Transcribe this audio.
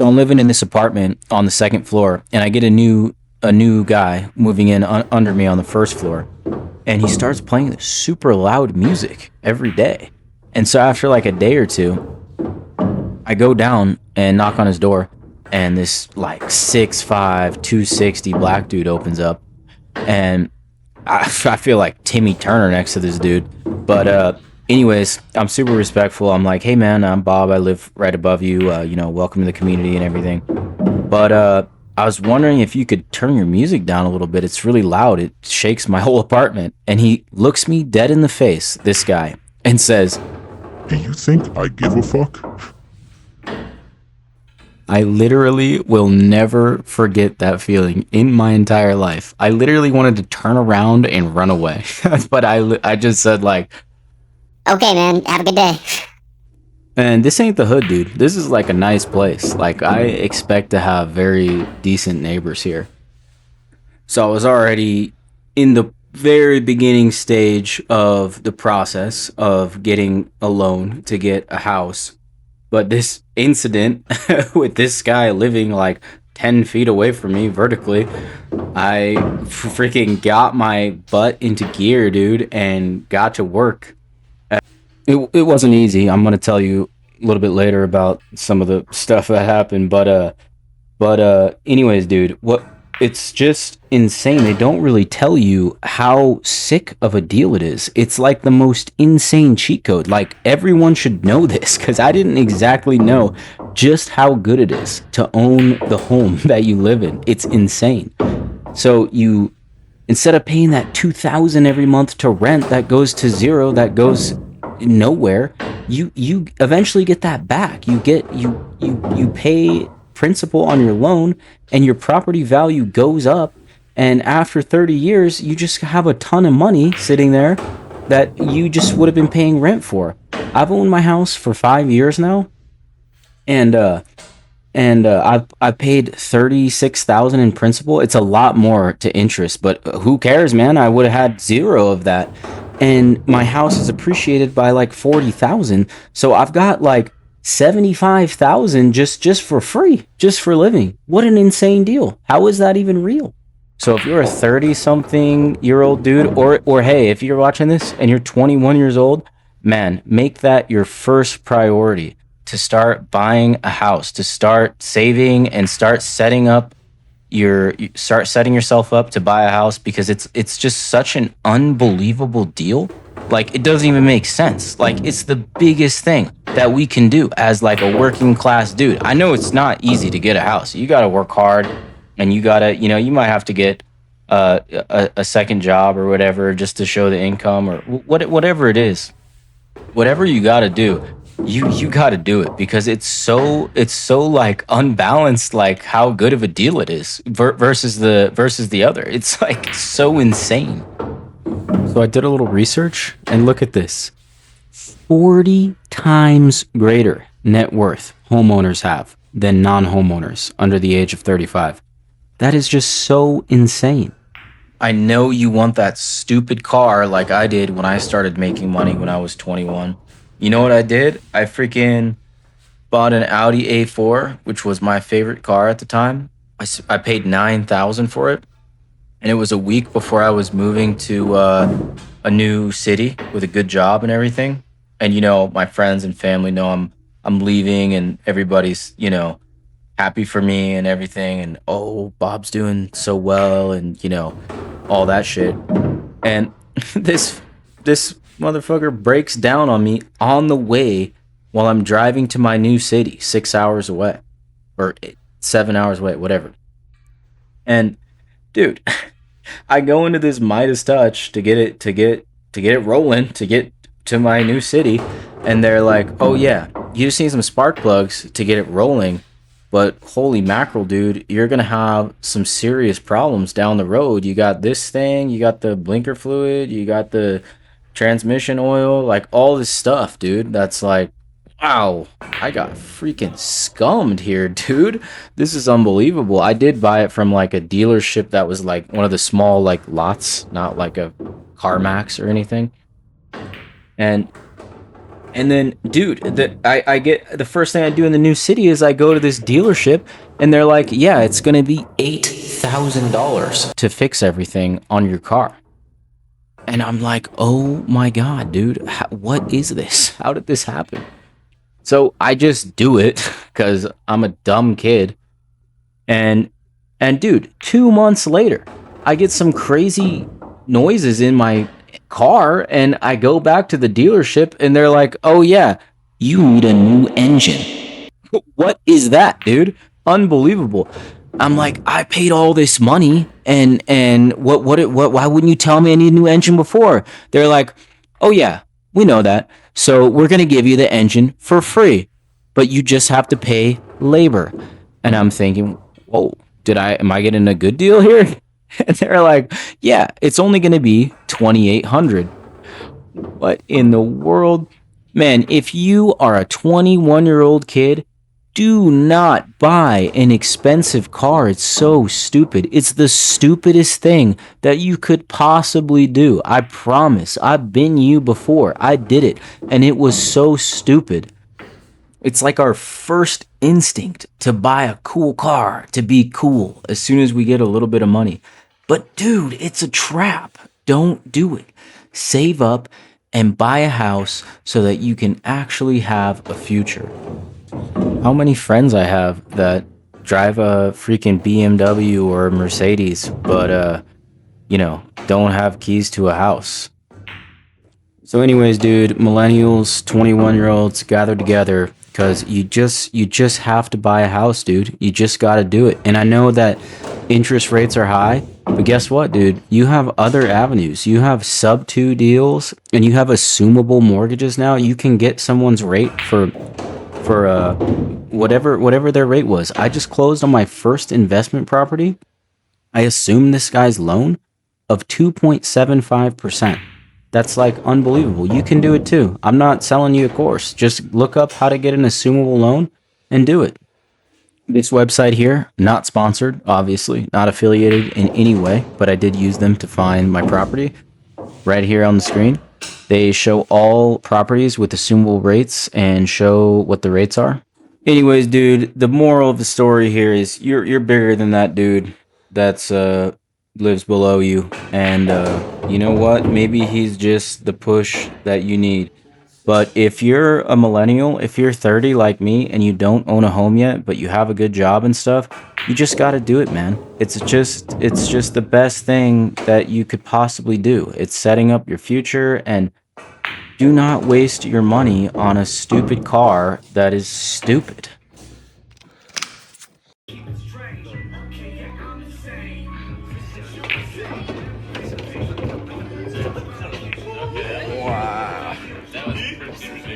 So I'm living in this apartment on the second floor, and I get a new guy moving in under me on the first floor, and he starts playing this super loud music every day. And so after like a day or two, I go down and knock on his door, and this like 6'5", 260 black dude opens up, and I feel like Timmy Turner next to this dude. But anyways, I'm super respectful. I'm like, hey man, I'm Bob. I live right above you. Welcome to the community and everything. But I was wondering if you could turn your music down a little bit. It's really loud. It shakes my whole apartment. And he looks me dead in the face, this guy, and says, Do you think I give a fuck? I literally will never forget that feeling in my entire life. I literally wanted to turn around and run away. But I just said like, Okay, man. Have a good day. and this ain't the hood, dude. This is like a nice place. Like I expect to have very decent neighbors here. So I was already in the very beginning stage of the process of getting a loan to get a house. But this incident with this guy living like 10 feet away from me vertically, I freaking got my butt into gear, dude, and got to work. It wasn't easy. I'm gonna tell you a little bit later about some of the stuff that happened, but anyways, dude, what it's just insane. They don't really tell you how sick of a deal it is. It's like the most insane cheat code. Like everyone should know this because I didn't exactly know just how good it is to own the home that you live in. It's insane. So you, instead of paying that 2,000 every month to rent that goes to zero, that goes nowhere, you eventually get that back. You pay principal on your loan, and your property value goes up, and after 30 years you just have a ton of money sitting there that you just would have been paying rent for. I've owned my house for 5 years now, and I've paid 36,000 in principal. It's a lot more to interest, but who cares, man? I would have had zero of that, and my house is appreciated by like 40,000. So I've got like 75,000 just for free, just for living. What an insane deal. How is that even real? So if you're a 30 something year old dude, or hey, if you're watching this and you're 21 years old, man, make that your first priority to start buying a house, to start saving and start setting yourself up to buy a house, because it's just such an unbelievable deal. Like it doesn't even make sense. Like it's the biggest thing that we can do as like a working class dude. I know it's not easy to get a house. You got to work hard, and you got to, you might have to get a second job or whatever just to show the income, or whatever it is. Whatever you got to do, you got to do it, because it's so like unbalanced, like how good of a deal it is versus the other. It's like so insane. So I did a little research, and look at this. 40 times greater net worth homeowners have than non-homeowners under the age of 35. That is just so insane. I know you want that stupid car like I did when I started making money when I was 21. You know what I did? I freaking bought an Audi A4, which was my favorite car at the time. I paid $9,000 for it. And it was a week before I was moving to a new city with a good job and everything. And my friends and family know I'm leaving, and everybody's happy for me and everything. And oh, Bob's doing so well, and all that shit. And this motherfucker breaks down on me on the way while I'm driving to my new city, 6 hours away, or 7 hours away, whatever. And dude, I go into this Midas Touch to get it rolling, to get to my new city, and they're like, "Oh yeah, you just need some spark plugs to get it rolling, but holy mackerel, dude, you're gonna have some serious problems down the road. You got this thing, you got the blinker fluid, you got the transmission oil, like all this stuff, dude. That's like, wow, I got freaking scummed here, dude. This is unbelievable. I did buy it from like a dealership that was like one of the small like lots, not like a CarMax or anything. And And then, dude, I get the first thing I do in the new city is I go to this dealership, and they're like, "Yeah, it's gonna be $8,000 to fix everything on your car." And I'm like, "Oh my god, dude, what is this? How did this happen?" So I just do it because I'm a dumb kid. And dude, 2 months later, I get some crazy noises in my car, and I go back to the dealership, and they're like, "Oh yeah, you need a new engine." What is that, dude? Unbelievable. I'm like, I paid all this money, and what? Why wouldn't you tell me I need a new engine before? They're like, "Oh yeah, we know that. So we're gonna give you the engine for free, but you just have to pay labor." And I'm thinking, whoa, am I getting a good deal here? And they're like, "Yeah, it's only gonna be 2,800. What in the world? Man, if you are a 21-year-old kid, do not buy an expensive car. It's so stupid. It's the stupidest thing that you could possibly do. I promise. I've been you before. I did it, and it was so stupid. It's like our first instinct to buy a cool car, to be cool as soon as we get a little bit of money. But dude, it's a trap. Don't do it. Save up and buy a house so that you can actually have a future. How many friends I have that drive a freaking BMW or Mercedes, but don't have keys to a house. So anyways, dude, millennials, 21-year-olds gather together because you just have to buy a house, dude. You just got to do it. And I know that interest rates are high, but guess what, dude? You have other avenues. You have sub 2 deals, and you have assumable mortgages now. You can get someone's rate for whatever their rate was. I just closed on my first investment property. I assumed this guy's loan of 2.75%. That's like unbelievable. You can do it too. I'm not selling you a course. Just look up how to get an assumable loan and do it. This website here, not sponsored, obviously, not affiliated in any way, but I did use them to find my property. Right here on the screen, they show all properties with assumable rates and show what the rates are. Anyways, dude, the moral of the story here is you're bigger than that dude that's lives below you, and you know what? Maybe he's just the push that you need. But if you're a millennial, if you're 30 like me and you don't own a home yet, but you have a good job and stuff, you just got to do it, man. It's just the best thing that you could possibly do. It's setting up your future, and do not waste your money on a stupid car that is stupid.